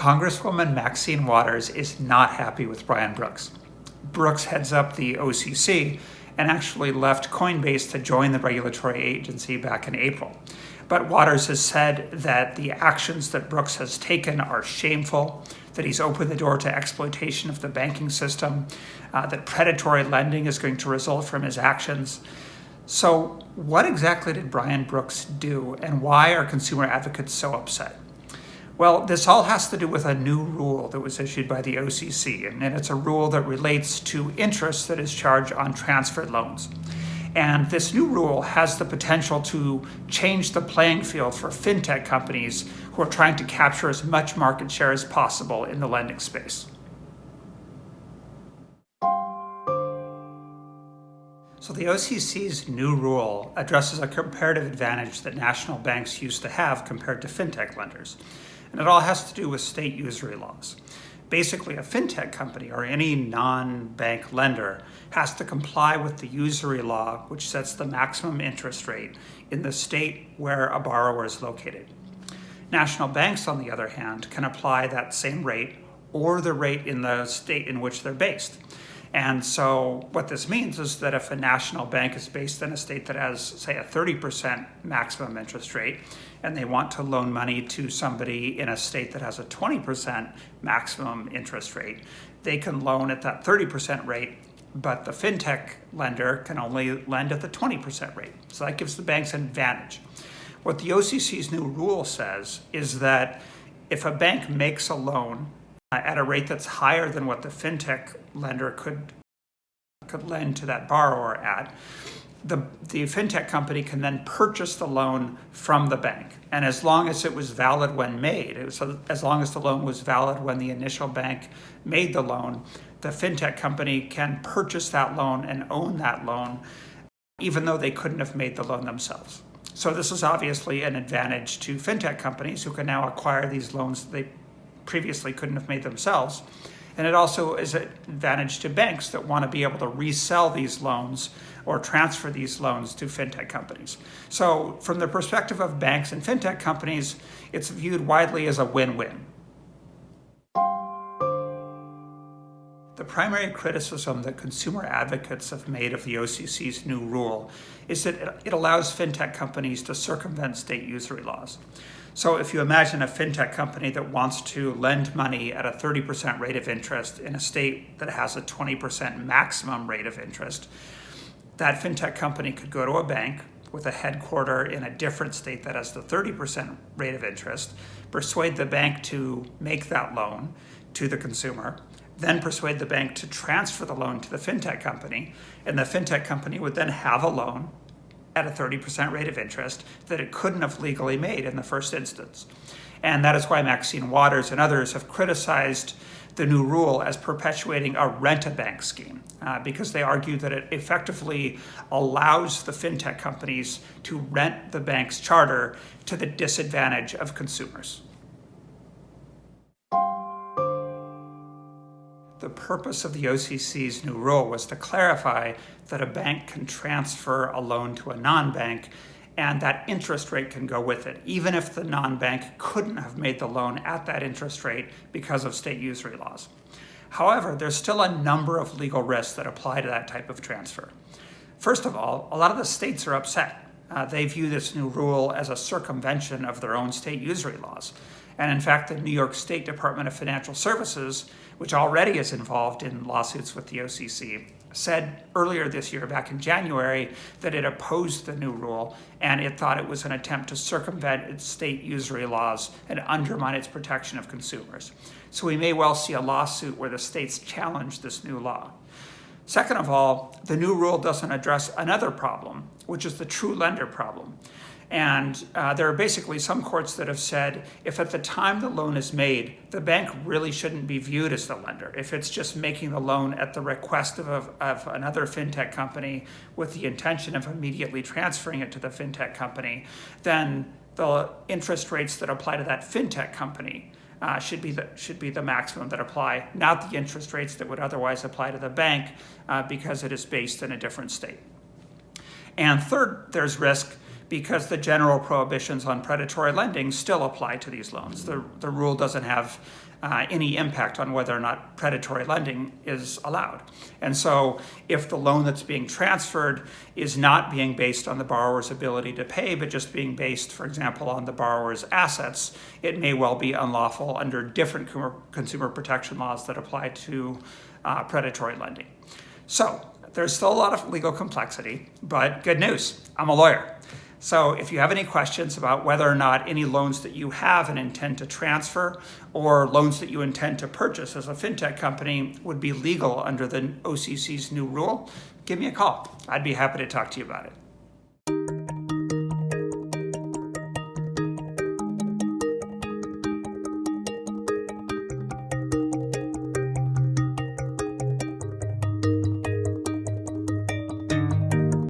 Congresswoman Maxine Waters is not happy with Brian Brooks. Brooks heads up the OCC and actually left Coinbase to join the regulatory agency back in April. But Waters has said that the actions that Brooks has taken are shameful, that he's opened the door to exploitation of the banking system, that predatory lending is going to result from his actions. So what exactly did Brian Brooks do, and why are consumer advocates so upset? Well, this all has to do with a new rule that was issued by the OCC, and it's a rule that relates to interest that is charged on transferred loans. And this new rule has the potential to change the playing field for FinTech companies who are trying to capture as much market share as possible in the lending space. So the OCC's new rule addresses a comparative advantage that national banks used to have compared to FinTech lenders. And it all has to do with state usury laws. Basically, a FinTech company or any non-bank lender has to comply with the usury law, which sets the maximum interest rate in the state where a borrower is located. National banks, on the other hand, can apply that same rate or the rate in the state in which they're based. And so what this means is that if a national bank is based in a state that has, say, a 30% maximum interest rate, and they want to loan money to somebody in a state that has a 20% maximum interest rate, they can loan at that 30% rate, but the FinTech lender can only lend at the 20% rate. So that gives the banks an advantage. What the OCC's new rule says is that if a bank makes a loan at a rate that's higher than what the FinTech lender could lend to that borrower at, the FinTech company can then purchase the loan from the bank. And as long as it was valid when made, as long as the loan was valid when the initial bank made the loan, the FinTech company can purchase that loan and own that loan, even though they couldn't have made the loan themselves. So this is obviously an advantage to FinTech companies who can now acquire these loans that they previously couldn't have made themselves. And it also is an advantage to banks that want to be able to resell these loans or transfer these loans to FinTech companies. So from the perspective of banks and FinTech companies, it's viewed widely as a win-win. The primary criticism that consumer advocates have made of the OCC's new rule is that it allows FinTech companies to circumvent state usury laws. So if you imagine a FinTech company that wants to lend money at a 30% rate of interest in a state that has a 20% maximum rate of interest, that FinTech company could go to a bank with a headquarter in a different state that has the 30% rate of interest, persuade the bank to make that loan to the consumer, then persuade the bank to transfer the loan to the FinTech company, and the FinTech company would then have a loan at a 30% rate of interest that it couldn't have legally made in the first instance. And that is why Maxine Waters and others have criticized the new rule as perpetuating a rent-a-bank scheme, because they argue that it effectively allows the FinTech companies to rent the bank's charter to the disadvantage of consumers. The purpose of the OCC's new rule was to clarify that a bank can transfer a loan to a non-bank and that interest rate can go with it, even if the non-bank couldn't have made the loan at that interest rate because of state usury laws. However, there's still a number of legal risks that apply to that type of transfer. First of all, a lot of the states are upset. They view this new rule as a circumvention of their own state usury laws. And in fact, the New York State Department of Financial Services, which already is involved in lawsuits with the OCC, said earlier this year, back in January, that it opposed the new rule and it thought it was an attempt to circumvent its state usury laws and undermine its protection of consumers. So we may well see a lawsuit where the states challenge this new law. Second of all, the new rule doesn't address another problem, which is the true lender problem. And there are basically some courts that have said if at the time the loan is made, the bank really shouldn't be viewed as the lender. If it's just making the loan at the request of another FinTech company with the intention of immediately transferring it to the FinTech company, then the interest rates that apply to that FinTech company should be the maximum that apply, not the interest rates that would otherwise apply to the bank because it is based in a different state. And third, there's risk because the general prohibitions on predatory lending still apply to these loans. The rule doesn't have any impact on whether or not predatory lending is allowed. And so if the loan that's being transferred is not being based on the borrower's ability to pay, but just being based, for example, on the borrower's assets, it may well be unlawful under different consumer protection laws that apply to predatory lending. So there's still a lot of legal complexity, but good news, I'm a lawyer. So if you have any questions about whether or not any loans that you have and intend to transfer or loans that you intend to purchase as a fintech company would be legal under the OCC's new rule, give me a call. I'd be happy to talk to you about it.